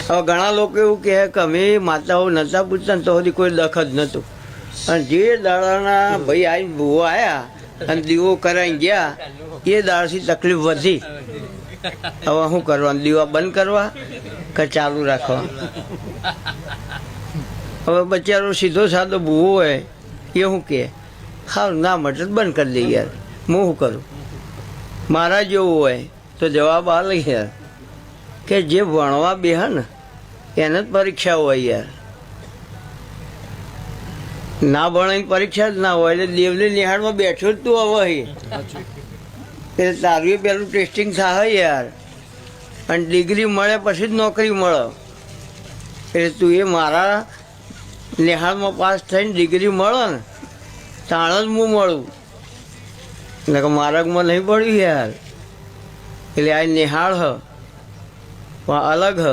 હવે ઘણા લોકો એવું કહે કે અમે માતાઓ નહોતા પૂછતા ને તો સુધી કોઈ દખ જ નહોતું. અને જે દાડાના ભાઈ આવીને ભૂવો આવ્યા અને દીવો કરાવી ગયા એ દાડાથી તકલીફ વધી. હવે શું કરવાનું? દીવા બંધ કરવા કે ચાલુ રાખવા? હવે બચારો સીધો સાદો ભૂવો હોય એ શું કહે, હા ના મટે બંધ કરી દઈએ યાર, હું શું કરું? મારા જેવું હોય તો જવાબ આ લઈ યાર કે જે ભણવા બેહે ને એને જ પરીક્ષા હોય યાર. ના ભણાવીને પરીક્ષા જ ના હોય એટલે દેવની નિહાળમાં બેઠો જ તું હવે એટલે તારું પેલું ટેસ્ટિંગ થાય યાર. અને ડિગ્રી મળે પછી જ નોકરી મળે. એટલે તું એ મારા નિહાળમાં પાસ થઈને ડિગ્રી મળે ને તાણ જ હું મળું. એટલે કે માર્ગમાં નહીં પડ્યું યાર. એટલે આ નિહાળ હ પણ અલગ હ.